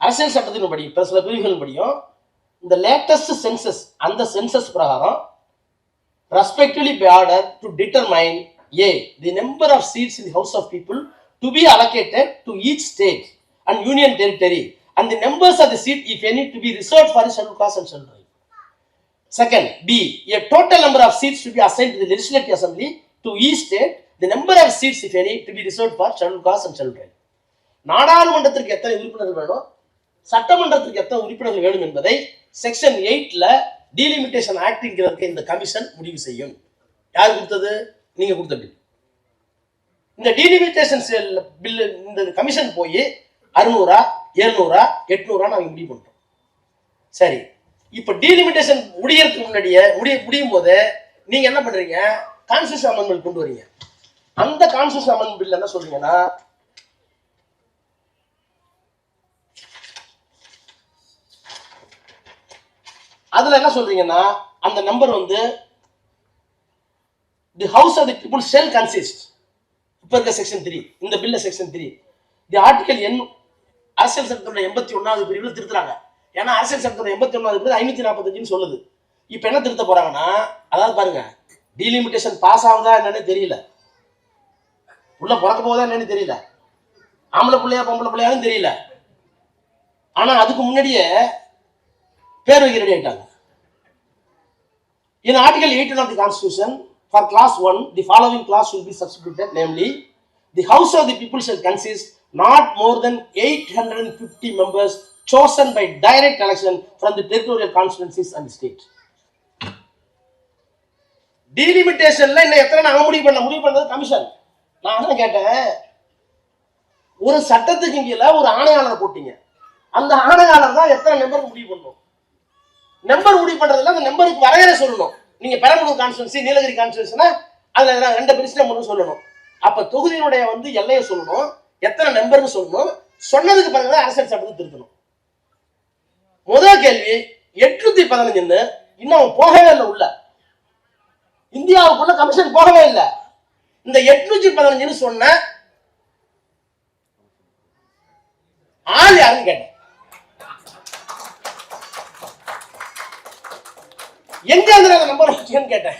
அரசியல் சட்டத்தின்படி சில பிரிவுகளின்படியும் இந்த லேட்டஸ்ட் சென்சஸ் அந்த சென்சஸ் பிரகாரம் respectively be ordered to determine a the number of seats in the House of People to be allocated to each state and union territory and the numbers of the seat, if any, to be reserved for the scheduled caste and scheduled tribe. Second, B, a total number of seats to be assigned to the Legislative Assembly to each state, the number of seats, if any, to be reserved for scheduled caste and scheduled tribe. நாடாளுமன்றத்திற்கு எத்தனை உறுப்பினர்கள் வேணும், சட்டமன்றத்திற்கு எத்தனை உறுப்பினர்கள் வேணும் என்பதை செக்ஷன் 8ல டீலிமிட்டேஷன் ஆக்ட்ங்கிறதுக்கு இந்த கமிஷன் முடிவு செய்யும். யார் கொடுத்தது? நீங்க கொடுத்த பில். இந்த டீலிமிட்டேஷன் பில் இந்த கமிஷன் போய் 600 700 800 நாங்க முடிவு பண்றோம். சரி, இப்ப டீலிமிட்டேஷன் முடியறதுக்கு முன்னாடியே முடியும் போது நீங்க என்ன பண்றீங்க? கான்ஸ்டிடியூஷன் அமெண்ட்மென்ட் கொண்டு வரீங்க. அந்த கான்ஸ்டிடியூஷன் அமெண்ட்மென்ட் பில் என்ன சொல்றீங்கன்னா, அதுல என்ன சொல்றீங்கன்னா, அந்த நம்பர் வந்து the house of the people shall consist. இப்ப இருக்க செக்ஷன் 3, இந்த பில்ல செக்ஷன் 3 தி ஆர்டிகல் எண் அரசியல் சட்டத்தோட 81வது பிரிவுல திருத்துறாங்க. ஏன்னா அரசியல் சட்டத்தோட 81வது பிரிவு 545 சொல்லுது. இப்ப என்ன திருத்த போறாங்கன்னா, அதாவது பாருங்க, டீலிமிட்டேஷன் பாஸ் ஆகுதா என்னன்னு தெரியல, உள்ள பிறக்க போகுதா என்னன்னு தெரியல, ஆம்பளை பிள்ளையா பொம்பளை பிள்ளையான்னு தெரியல. ஆனா அதுக்கு முன்னாடியே பேர் வைக்க ரெடி ஆயிட்டாங்க. In Article 18 of the Constitution, for Class 1, the following clause will be substituted, namely, the House of the People shall consist not more than 850 members chosen by direct election from the territorial constituencies and the state. Delimitation-ல இன்னும் எத்தனை நாங்க முடிவு பண்ணது கமிஷன். நான் என்ன கேட்டேன், ஒரு சட்டத்துக்கு கீழே ஒரு ஆணையாளர் போட்டீங்க, அந்த ஆணையாளர் தான் எத்தனை நம்பருக்கு முடிவு பண்ணணும். நம்பர் முடிவு பண்றதுல அந்த நம்பருக்கு வரையறை சொல்லணும். நீங்க பெரம்பலூர் கான்ஸ்டிட்யூன்சி, நீலகிரி கான்ஸ்டிட்யூன்சினா அதுல 2 பிரிச்சுல மட்டும் சொல்லணும். அப்ப தொகுதியினுடைய எல்லையை சொல்லணும், எத்தனை நம்பர்னு சொல்லணும். சொன்னதுக்கு பிறகு அரசியல் சட்டத்தை திருத்தணும். முதல் கேள்வி 815 இன்னும் போகவே இல்லை, உள்ள இந்தியாவுக்குள்ள கமிஷன் போகவே இல்லை. இந்த 815 சொன்ன ஆள் யாருன்னு கேட்டேன். எங்க அந்த நம்பர் வச்சுக்கன்னு கேட்டேன்.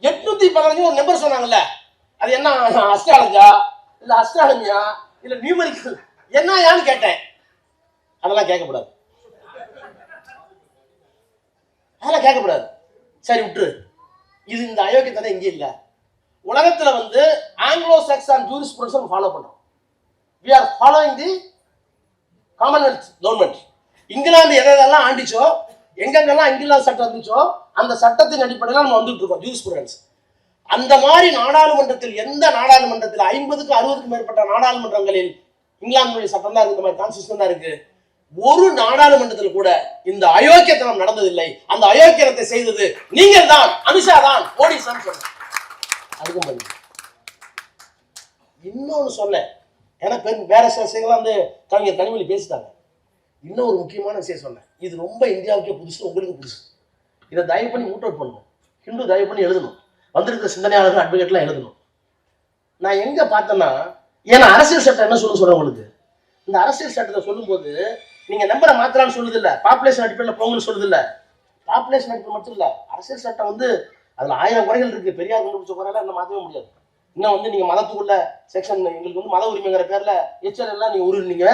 815 ஒரு நம்பர் சொன்னாங்கல்ல, அது என்ன அஸ்ட்ராலஜா இல்ல அஸ்ட்ரானமியா இல்ல நியூமரிக்கல் என்ன யான்னு கேட்டேன். அதெல்லாம் கேட்கக்கூடாது, அதெல்லாம் கேட்கக்கூடாது. சரி விட்டுரு, இது இந்த அயோக்கியத்தனை இங்கே இல்ல. உலகத்துல ஆங்கிலோ சாக்சன் ஜூரிஸ்ப்ரூடன்ஸ் ஃபாலோ பண்றோம். we are following the commonwealth government. England எதெல்லாம் ஆண்டிச்சோ, எங்கெங்கெல்லாம் இங்கிலாந்து சட்டம் இருந்துச்சோ அந்த சட்டத்தின் அடிப்படையில் நம்ம வந்துட்டு இருக்கோம் ஜூரிஸ்ப்ரூடன்ஸ். அந்த மாதிரி நாடாளுமன்றத்தில், எந்த நாடாளுமன்றத்தில் 50க்கும் 60க்கும் மேற்பட்ட நாடாளுமன்றங்களில் இங்கிலாந்து சட்டம் தான் இந்த மாதிரி கான்ஸ்டிடியூஷன் தான் இருக்கு. ஒரு நாடாளுமன்றத்தில் கூட இந்த அயோக்கியத்தனம் நடந்ததில்லை. அந்த அயோக்கியத்தை செய்தது நீங்கள் தான், அமித்ஷா தான், மோடி தான் சொன்ன. அதுக்கும் பதில் இன்னொன்னு சொன்னேன். ஏன்னா வேற சில விஷயங்கள்லாம் கவிஞர் கனிமொழி பேசிட்டாங்க. இன்னும் ஒரு முக்கியமான விஷயம் சொன்னேன். இது ரொம்ப இந்தியாவுக்கே புதுசு, உங்களுக்கு புதுசு. இதை தயவு பண்ணி மூட் அவுட் பண்ணணும். ஹிந்து தயவு பண்ணி எழுதணும். வந்திருக்கிற சிந்தனையாளர்கள், அட்வொகேட்லாம் எழுதணும். நான் எங்க பார்த்தேன்னா, ஏன்னா அரசியல் சட்டம் என்ன சொல்றேன் உங்களுக்கு. இந்த அரசியல் சட்டத்தை சொல்லும் போது நீங்க நம்பரை மாத்தலாம்னு சொல்லுது இல்ல, பாப்புலேஷன் அடிப்படையில் போங்கன்னு சொல்லுது இல்ல. பாப்புலேஷன் அடிப்படை மட்டும் இல்ல, அரசியல் சட்டம் அதுல 1000 குறைகள் இருக்கு. பெரியார் கண்டுபிடிச்ச குறையெல்லாம் இன்னும் மாற்றவே முடியாது. இன்னும் நீங்க மதத்துக்குள்ள செக்ஷன், எங்களுக்கு மத உரிமைங்கிற பேர்ல எச்எல் எல்லாம் நீங்க உருள்னீங்க.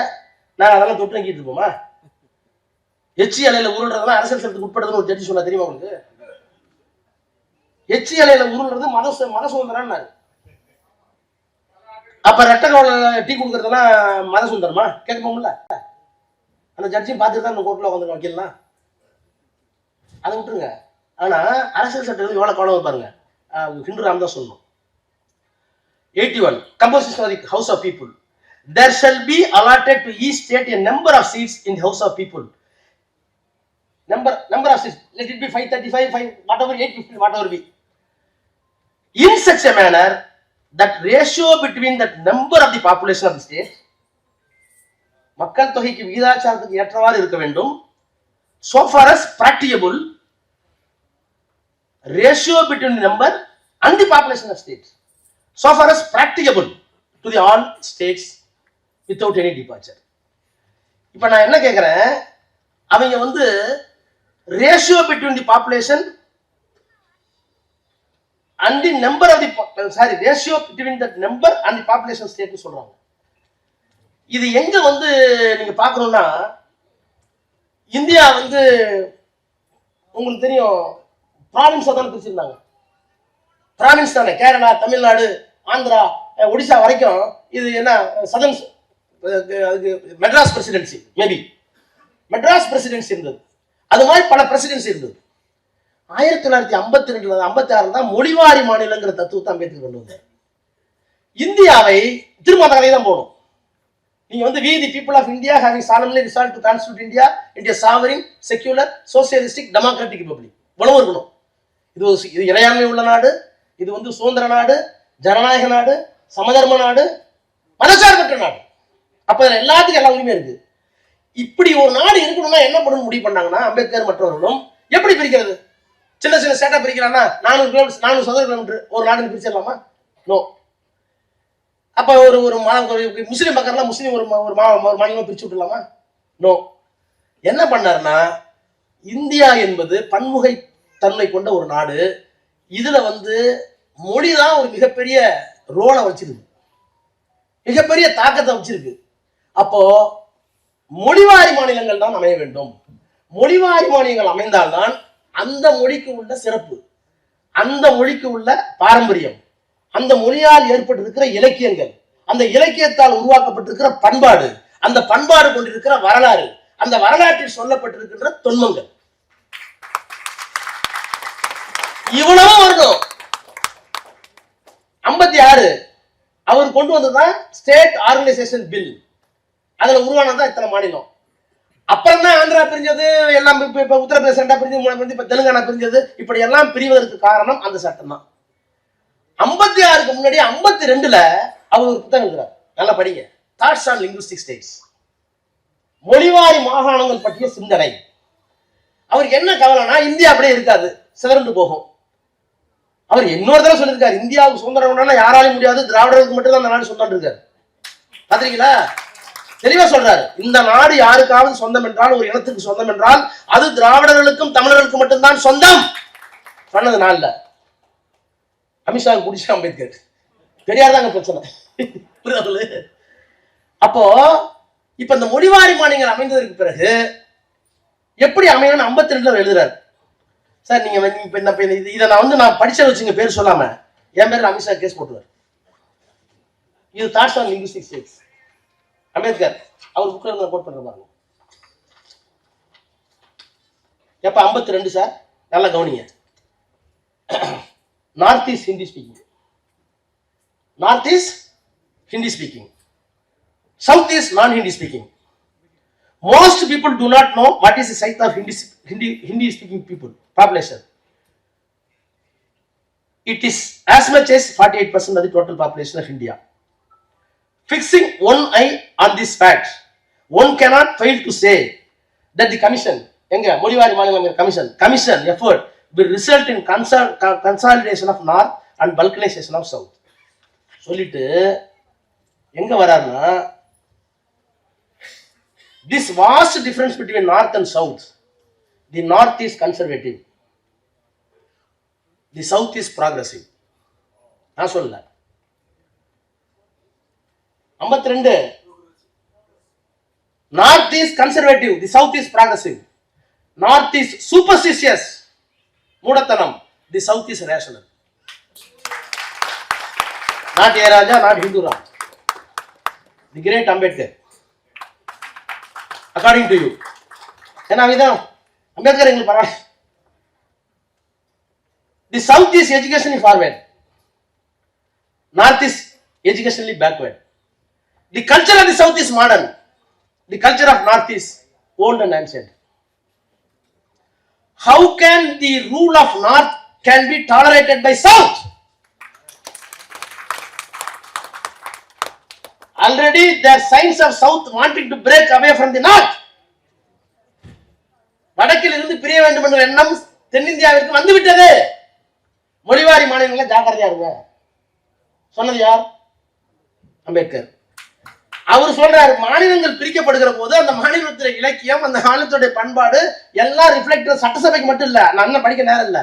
நாங்க அதெல்லாம் தொட்டு நக்கிட்டு இருப்போமா? எச்சி அலையில உருள்றதுலாம் அரசியல் சட்டத்துக்கு உட்படுதுன்னு ஒரு ஜட்ஜி சொன்னா தெரியுமா உங்களுக்கு? எச்சி அலையில உருள்றது மத சுதந்திரம். அப்ப ரெட்ட கவலை டீ கொடுக்கறதெல்லாம் மத சுதந்திரமா? கேட்கணும்ல. அந்த ஜட்ஜியும் பார்த்துட்டு தான் கோர்ட்ல உட்காந்து வைக்கலாம். அதை விட்டுருங்க. ஆனா அரசியல் சட்டம் எவ்வளவு கவனம் பாருங்க. ஹிந்து ராம் தான் சொல்லணும். 81 Composition of the House of People. there shall be allotted to each state a number of seats in the House of People. Number of seats, let it be 535, 5 whatever, 850, whatever be, in such a manner that ratio between the number of the population of the state, மக்கள் தொகைக்கு விகிதாச்சாரத்துக்கு ஏற்றவாறு இருக்க வேண்டும். So far as practicable, ratio between the number and the population of states, so far as practicable to the all states without any departure. இப்ப நான் என்ன கேக்குறேன், அவங்க வந்து ratio between the population and the number of the ratio between the number and the population state சொல்றாங்க. இது எங்க வந்து நீங்க பார்க்கணும்னா, இந்தியா வந்து உங்களுக்கு தெரியும் ப்ராவின்ஸா தான் பிரிச்சிருந்தாங்க. ப்ராவின்ஸ் தானே, கேரளா, தமிழ்நாடு, ஆந்திரா, ஒடிசா வரைக்கும். இது என்ன southern Madras presidency, maybe Madras presidency இருந்தது. அது மாதிரி பல பிரசிடென்சி இருந்தது. 1952 56 தான் மொழிவாரி மாநிலங்கிற தத்துவத்தை அம்பேத்கர் கொண்டு வந்தார். இந்தியாவை திரும்ப அந்த கதையை தான் போடும். நீங்க வந்து we the people of India having solemnly resolved to constitute India into a sovereign, secular, socialistic, democratic republic. இவ்வளவு இருக்கணும். இது இறையாண்மை உள்ள நாடு, இது வந்து சுதந்திர நாடு, ஜனநாயக நாடு, சமதர்ம நாடு, மதசார்பற்ற நாடு. அப்ப எல்லாத்துக்கும் எல்லா உரிமையும் இருக்கு. இப்படி ஒரு நாடு இருக்கணும்னா என்ன பண்ணணும் முடிவு பண்ணாங்கன்னா, அம்பேத்கர் மற்றவர்களும் எப்படி பிரிக்கிறது? சின்ன சின்ன ஸ்டேட்டா பிரிக்கிறான்னா 400 சதுர கிலோமீட்டர் ஒரு நாடு பிரிச்சிடலாமா? நோ. அப்ப ஒரு முஸ்லீம் பக்கம்லாம் முஸ்லீம் ஒரு மாநிலமா பிரிச்சு விட்டுலாமா? நோ. என்ன பண்ணாருன்னா, இந்தியா என்பது பன்முகை தன்மை கொண்ட ஒரு நாடு. இதுல வந்து மொழிதான் ஒரு மிகப்பெரிய ரோலை வச்சிருக்கு, மிகப்பெரிய தாக்கத்தை வச்சிருக்கு. அப்போ மொழிவாரி மாநிலங்கள் தான் அமைய வேண்டும். மொழிவாரி மாநிலங்கள் அமைந்தால்தான் அந்த மொழிக்கு உள்ள சிறப்பு, அந்த மொழிக்கு உள்ள பாரம்பரியம், அந்த மொழியால் ஏற்பட்டிருக்கிற இலக்கியங்கள், அந்த இலக்கியத்தால் உருவாக்கப்பட்டிருக்கிற பண்பாடு, அந்த பண்பாடு கொண்டிருக்கிற வரலாறு, அந்த வரலாற்றில் சொல்லப்பட்டிருக்கின்ற தொன்மங்கள், இவ்வளவு வரணும். 56 அவர் கொண்டு வந்ததுதான் ஸ்டேட் ஆர்கனைசேஷன் பில். அதுல உருவானதான் இத்தனை மாநிலம். அப்புறம் தான் ஆந்திரா பிரிஞ்சது, எல்லாம் இப்ப உத்தரப்பிரதேச பிரிஞ்சது, இப்ப தெலுங்கானா பிரிஞ்சது. இப்படி எல்லாம் பிரிவதற்கு காரணம் அந்த சட்டம் தான். 56க்கு முன்னாடி 52ல அவர் ஒரு புத்தகம் எழுதுறார், நல்லா படிங்க, தாட்ஸ் ஆன் லிங்குவிஸ்டிக் ஸ்டேட்ஸ், மொழிவாரி மாகாணங்கள் பற்றிய சிந்தனை. அவருக்கு என்ன கவலைனா, இந்தியா அப்படியே இருக்காது, சிதறண்டு போகும். அவர் இன்னொரு தடவை சொல்லியிருக்காரு, இந்தியாவுக்கு சுதந்திரம் யாராலையும் முடியாது, திராவிடர்களுக்கு மட்டும் தான் அந்த நாடு சொந்தம் இருக்காரு. பாத்திருக்கீங்களா? தெளிவா சொல்றாரு, இந்த நாடு யாருக்காவது சொந்தம் என்றால், ஒரு இனத்துக்கு சொந்தம் என்றால் அது திராவிடர்களுக்கும் தமிழர்களுக்கும் மட்டும்தான் சொந்தம். சொன்னது நாள்ல அமித்ஷா குடிச்சா அம்பேத்கர், பெரியார் தாங்க பிரச்சனை. அப்போ இப்ப இந்த மொழிவாரி மாநிலங்கள் அமைந்ததற்கு பிறகு எப்படி அமையணும்னு 52ல எழுதுறாரு. சார் நீங்க இதை நான் படிச்ச வச்சுங்க, பேர் சொல்லாம என் பேர்ல அமித்ஷா கேஸ் போட்டுவார். இது that's on linguistic states, Ambedkar அவர் புக்ல இருந்து கோட் பண்றாங்க. எப்ப 52 சார், நல்லா கவனிங்க. North east Hindi speaking, north east Hindi speaking, south east non Hindi speaking. Most people do not know what is the size of Hindi speaking people population. It is as much as 48% of the total population of India. Fixing one eye on this fact, one cannot fail to say that the commission, மொழிவாரி மாநிலம் commission effort will result in consolidation of north and balkanization of south. சொல்லிட்டு எங்க வராருன்னா, this vast difference between north and south, the north is conservative, the south is progressive. நான் சொல்லல. 52 north is conservative, the south is progressive. North is superstitious, மூடத்தனம், the south is rational. Not A Raja, not Hindu Ram, the great Ambedkar, according to you. என்ன விதம் அம்பேத்கர் எங்களுக்கு பரவாயில்ல. The south is educationally forward, north is educationally backward. The culture of the South is modern. The culture of North is old and ancient. How can the rule of North can be tolerated by South? Already there are signs of South wanting to break away from the North. வடக்கில் இருந்து பிரிய வேண்டும் என்ற எண்ணம் தென்னிந்தியாவிற்கு வந்துவிட்டது. மொழிவாரி மாநிலங்களில் ஜாக்கிரதையா இருங்க. சொன்னது யார்? அம்பேத்கர். அவர் சொல்றாரு, மாநிலங்கள் பிரிக்கப்படுகிற போது அந்த மாநிலத்துடைய இலக்கியம், அந்த மாநிலத்துடைய பண்பாடு எல்லாம் ரிஃப்ளெக்ட். சட்டசபைக்கு மட்டும் இல்ல, நான் படிக்க நேரம் இல்ல,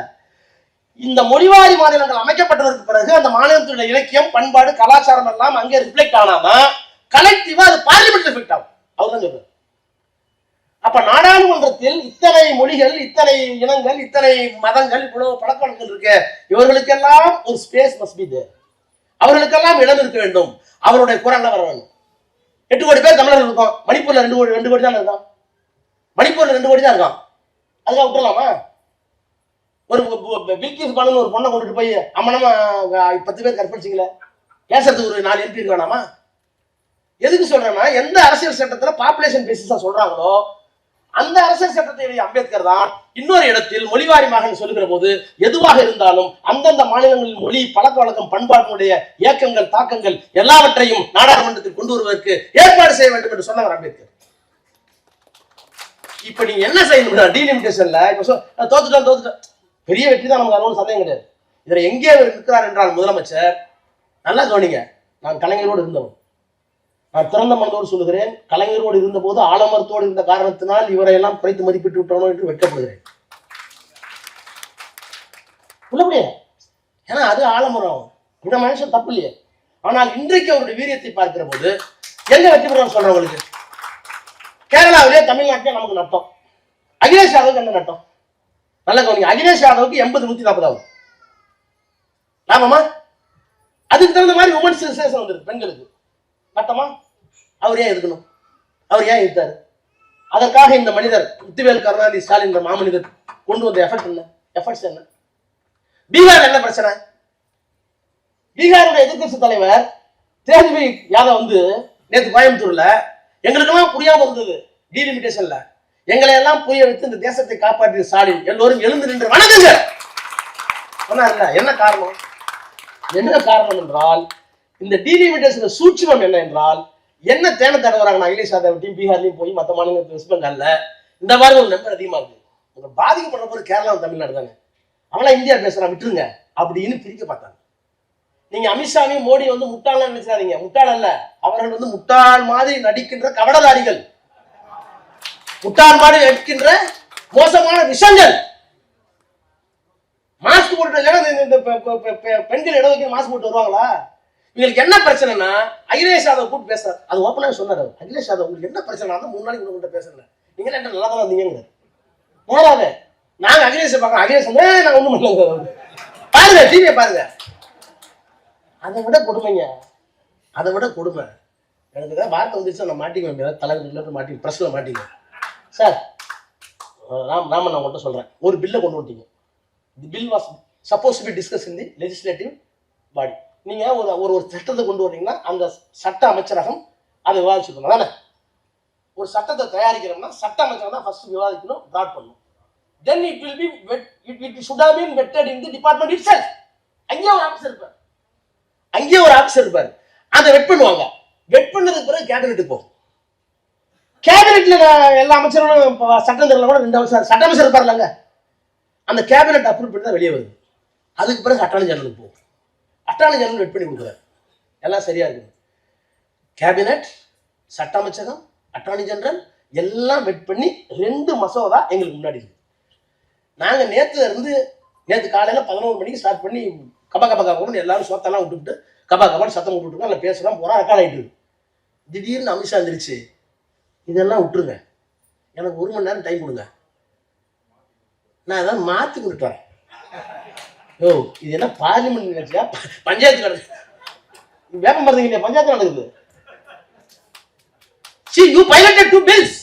இந்த மொழிவாரி மாநிலங்கள் அமைக்கப்பட்டதற்கு பிறகு அந்த மாநிலத்துடைய இலக்கியம், பண்பாடு, கலாச்சாரம் எல்லாம் அங்கே ரிஃப்ளெக்ட் ஆனாதான் கலெக்டிவா அது பார்லிமெண்ட் எஃபெக்ட் ஆகும். அவர் தான் சொல்றாரு. அப்ப நாடாளுமன்றத்தில் இத்தனை மொழிகள், இத்தனை இனங்கள், இத்தனை மதங்கள், இவ்வளவு பழக்க வழக்கங்கள் இருக்கு, இவர்களுக்கெல்லாம் ஒரு ஸ்பேஸ் மஸ்ட் பி தேர். அவர்களுக்கெல்லாம் இடம் இருக்க வேண்டும். அவருடைய குரல்ல வர வேண்டும். 8 கோடி பேர் தமிழர்கள் இருக்கும். மணிப்பூர்ல 2 கோடி தான் இருக்கான். மணிப்பூர்ல 2 கோடி தான் இருக்கான். அதுக்காக விட்டுலாமா? ஒரு பில்கிஸ் பானு ஒரு பொண்ணை கொண்டுட்டு போய் அம்மனமா 10 பேர் கற்பழிச்சிக்கல, பேசுறதுக்கு ஒரு 4 MP இருக்க வேணாமா? எதுக்கு சொல்றேன்னா, எந்த அரசியல் சட்டத்துல பாப்புலேஷன் பேசிஸா சொல்றாங்களோ அந்த அரசியல் சட்டத்தை அம்பேத்கர் தான் இன்னொரு இடத்தில் மொழிவாரி மாகாணம் சொல்லுகிற போது எதுவாக இருந்தாலும் அந்தந்த மாநிலங்களின் மொழி, பழக்க வழக்கம், பண்பாட்டினுடைய இயக்கங்கள், தாக்கங்கள் எல்லாவற்றையும் நாடாளுமன்றத்தில் கொண்டு வருவதற்கு ஏற்பாடு செய்ய வேண்டும் என்று சொன்னவர் அம்பேத்கர். இப்ப நீங்க என்ன செய்யணும்? டீலிமிட்டேஷன்ல இப்ப தோத்துட்டோம், பெரிய வெற்றி தான், நமக்கு அது சந்தேகம் கிடையாது. இதுல எங்கே அவர் இருக்கிறார் என்றால், முதலமைச்சர் நல்லா கவனிங்க, நான் கலைஞரோடு இருந்தவன், நான் திறந்த மனதோடு சொல்லுகிறேன், கலைஞரோடு இருந்த போது ஆலமரத்தோடு இருந்த காரணத்தினால் இவரை எல்லாம் குறைத்து மதிப்பிட்டு விட்டோம் என்று வெட்கப்படுகிறேன். உள்ளபடியே, ஏன்னா அது ஆலமரம், இந்த மனுஷன் தப்பு இல்லையே. ஆனால் இன்றைக்கு அவருடைய வீரியத்தை பார்க்கிற போது எங்க வெற்றி பெறும் சொல்றவங்களுக்கு? கேரளாவிலே, தமிழ்நாட்டிலே நமக்கு நட்டம். அகிலேஷ் யாதவுக்கு என்ன நட்டம்? நல்ல கவனிங்க, அகிலேஷ் யாதவுக்கு 80-140 லாபமா? அதுக்கு தகுந்த மாதிரி உமன்ஸ் ரிசர்வேஷன் வந்திருக்கு பெண்களுக்கு. நட்டமா? அவர் ஏன் இருக்கணும்? அவர் ஏன் இருக்காரு? அதற்காக இந்த மனிதர் முத்துவேல் கருணாநிதி ஸ்டாலின் என்ற மாமனிதர் கொண்டு வந்த எஃபர்ட்ஸ் என்ன? பீகார் என்ன பிரச்சனை? பீகாருடைய எதிர்கட்சி தலைவர் தேஜஸ்வி யாதவ் வந்து நேற்று கோயம்புத்தூர்ல எங்களுக்கெல்லாம் புரியாம இருந்தது டீலிமிட்டேஷன்ல, எங்களை எல்லாம் புரிய வைத்து இந்த தேசத்தை காப்பாற்றிய ஸ்டாலின் எல்லோரும் எழுந்து நின்று வணங்குங்க சொன்னார்ல. என்ன காரணம்? என்ன காரணம் என்றால், இந்த டீலிமிட்டேஷன் சூட்சுமம் என்ன என்றால், என்ன தேனை தடவுறாங்க அகிலேஷ் யாதவ் பீகார்லயும் போய் மற்ற மாநிலங்கள் வெஸ்ட் பெங்கால்ல இந்த மாதிரி ஒரு நம்பர் அதிகமா இருக்கு. உங்க பாதிக்கப்படுற போது கேரளா, தமிழ்நாடு தானே, அவங்களா இந்தியா பேசுறான் விட்டுருங்க அப்படின்னு பிரிக்க பார்த்தாங்க. நீங்க அமித்ஷாவையும் மோடி வந்து முட்டாள் நினைச்சாதீங்க, முட்டாள் அல்ல, அவர்கள் வந்து முட்டாள் மாதிரி நடிக்கின்ற கவடதாரிகள், முட்டாள் மாதிரி நடிக்கின்ற மோசமான விஷங்கள். மாஸ்க் போட்டு பெண்கள் இடஒதுக்கீடு மாஸ்க் போட்டு வருவாங்களா? உங்களுக்கு என்ன பிரச்சனைனா, அகிலேஷ் யாதவ் கூப்பிட்டு பேசுறாரு, அது ஓப்பனாக சொன்னாரு. அகிலேஷ் யாதவ் உங்களுக்கு என்ன பிரச்சனை? 3 நாளைக்கு உங்கள்கிட்ட பேசுறேன், நீங்க என்ன நல்லா தான் இருந்தீங்க நேராவே. நாங்க அகிலேஷ் பார்க்கறோம், அகிலேஷ் நான் ஒண்ணும் பண்ணல, பாருங்க டிவியை பாருங்க. அதை விட கொடுமைங்க, அதை விட கொடுமை. எனக்கு ஏதாவது வார்த்தை வந்துச்சு நான் மாட்டிக்குவேன், தலைவர் மாட்டி பிரஸ்ல மாட்டிக்குவேன். சார் ராமன், நான் உங்கள்கிட்ட சொல்றேன், ஒரு பில்லை கொண்டு வந்துட்டீங்க. The bill was suppose to be discuss in the legislative body. நீங்க ஒரு சட்டத்தை கொண்டு வர்றீங்கன்னா அந்த சட்ட அமைச்சரகம் அதை விவாதிச்சுக்கணும் தானே. ஒரு சட்டத்தை தயாரிக்கிறோம்னா சட்ட அமைச்சரம் தான் ஃபர்ஸ்ட் விவாதிக்கணும், ட்ராட் பண்ணணும். Then it will be it should have been vetted in the department itself. அங்கேயே ஒரு ஆபீசர் இருப்பார், அதை வெட் பண்ணுவாங்க. வெட் பண்ணதுக்கு பிறகு கேபினெட்டுக்கு போகும். கேபினெட்ல எல்லா அமைச்சரும் சட்டம் தெரியல கூட 2 அமைச்சர் சட்ட அமைச்சர் இருப்பார்லங்க, அந்த கேபினெட் அப்ரூவ் பண்ணி தான் வெளியே வருது. அதுக்கு பிறகு அட்டார்னி ஜெனரலுக்கு போகும். அட்டார்னி ஜெனரல் வெட் பண்ணி கொடுக்குறாரு, எல்லாம் சரியா இருக்கு. கேபினெட், சட்ட அமைச்சகம், அட்டார்னி ஜெனரல் எல்லாம் வெட் பண்ணி 2 மசோதா எங்களுக்கு முன்னாடி இருக்கு. நாங்க நேற்று காலையில 11 மணிக்கு ஸ்டார்ட் பண்ணி கபா எல்லாரும் சோத்தெல்லாம் விட்டுவிட்டு கபான்னு சத்தம் விட்டுட்டு நல்லா பேசுறோம், போறோம், ரெக்கார்ட் ஆயிட்டு இருக்கு. திடீர்னு அமித்ஷா வந்துருச்சு, இதெல்லாம் விட்டுருங்க, எனக்கு 1 மணி நேரம் டைம் கொடுங்க, நான் ஏதாவது மாத்தி கொடுத்து வரேன். ஓ, இது என்ன பார்லிமெண்ட் நினைச்சியா? பஞ்சாயத்து நடக்குது, வேப்பம் மருந்து இல்லையா, பஞ்சாயத்து நடக்குது. See, you piloted 2 bills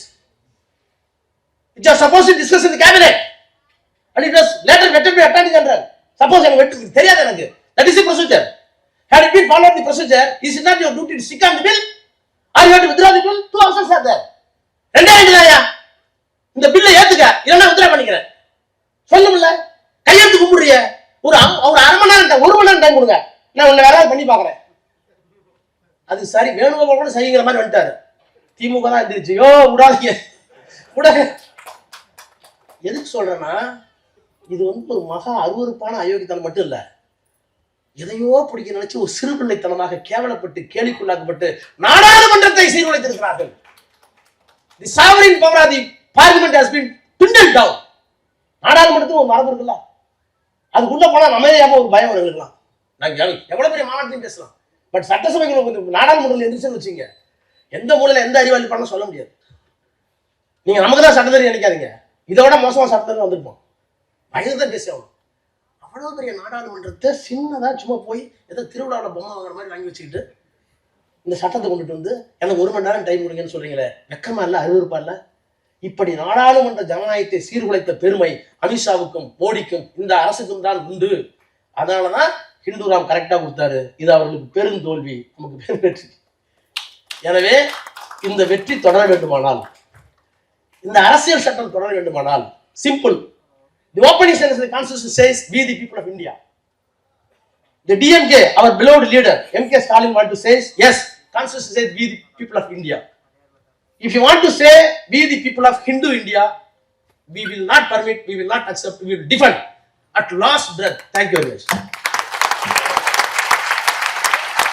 which are supposed to discuss in the cabinet and it was later vetted by Attorney General. Suppose எனக்கு தெரியாது, எனக்கு that is the procedure. Had it been followed the procedure, is it not your duty to stick on the bill? Are you going to withdraw the bill? 2 options are there. ரெண்டே ரெண்டுதாயா, இந்த பில்லை ஏத்துக்க, இல்லைன்னா வித்ரா பண்ணிக்கிறேன் சொல்லுமில்ல. கையெழுத்து கும்பிடுறிய, ஒரு அரை மணி நேரம் 1 மணி நேரம் டைம் கொடுங்க, நான் உன்னை வேலை பண்ணி பாக்குறேன். அது சரி, வேணுகோபால் கூட சரிங்கிற மாதிரி வந்துட்டாரு. திமுக தான் எந்திரிச்சு, யோ விடாதீங்க விடாது. எதுக்கு சொல்றேன்னா, இது ஒரு மகா அருவருப்பான அயோக்கியத்தனம் மட்டும் இல்ல, எதையோ பிடிக்க நினைச்சு ஒரு சிறு பிள்ளைத்தனமாக கேவலப்பட்டு கேலிக்குள்ளாக்கப்பட்டு நாடாளுமன்றத்தை சீர்குலைத்திருக்கிறார்கள். The sovereign power of the parliament has been dwindled down. நாடாளுமன்றத்துக்கு ஒரு மரபு இருக்குல்ல, அதுக்குள்ள போனா அமைதியாக ஒரு பயம் இருக்கலாம். நாங்க எவ்வளவு பெரிய மாநாட்டையும் பேசலாம், பட் சட்டசபைக்கு நாடாளுமன்றத்தில் எந்திரிச்சுன்னு வச்சுங்க, எந்த மூலையில எந்த அறிவாளி பண்ண சொல்ல முடியாது. நீங்க நமக்கு தான் சட்டத்தறி நினைக்காதீங்க, இதோட மோசமா சட்டத்தறி வந்திருப்போம். பயந்துதான் பேசி ஆகணும். அவ்வளவு பெரிய நாடாளுமன்றத்தை சின்னதா சும்மா போய் ஏதோ திருவிழாவில் பொம்மை வாங்குற மாதிரி வாங்கி வச்சுக்கிட்டு இந்த சட்டத்தை கொண்டுட்டு வந்து எனக்கு 1 மணி நேரம் டைம் கொடுங்கன்னு சொல்றீங்களே, வெக்கமா இல்ல, அருவருப்பா இல்ல? இப்படி நாடாளுமன்ற ஜனநாயகத்தை சீர்குலைத்த பெருமை அமித்ஷாவுக்கும் மோடிக்கும் இந்த அரசுக்கும் தான் உண்டு. அதனாலதான் ஹிந்துராம் கரெக்டா கொடுத்தாரு. இது அவர்களுக்கு பெரும் தோல்வி, நமக்கு பெரும் வெற்றி. எனவே இந்த வெற்றி தொடர வேண்டுமானால், இந்த அரசியல் சட்டம் தொடர வேண்டுமானால் simple. The opening sentence of the Constitution says, "We the people of India." The DMK, our beloved leader, M.K. Stalin, want to say, yes, Constitution says, "We the people of India." If you want to say, "We the people of Hindu India," we will not permit, we will not accept, we will defend at last breath. Thank you very much.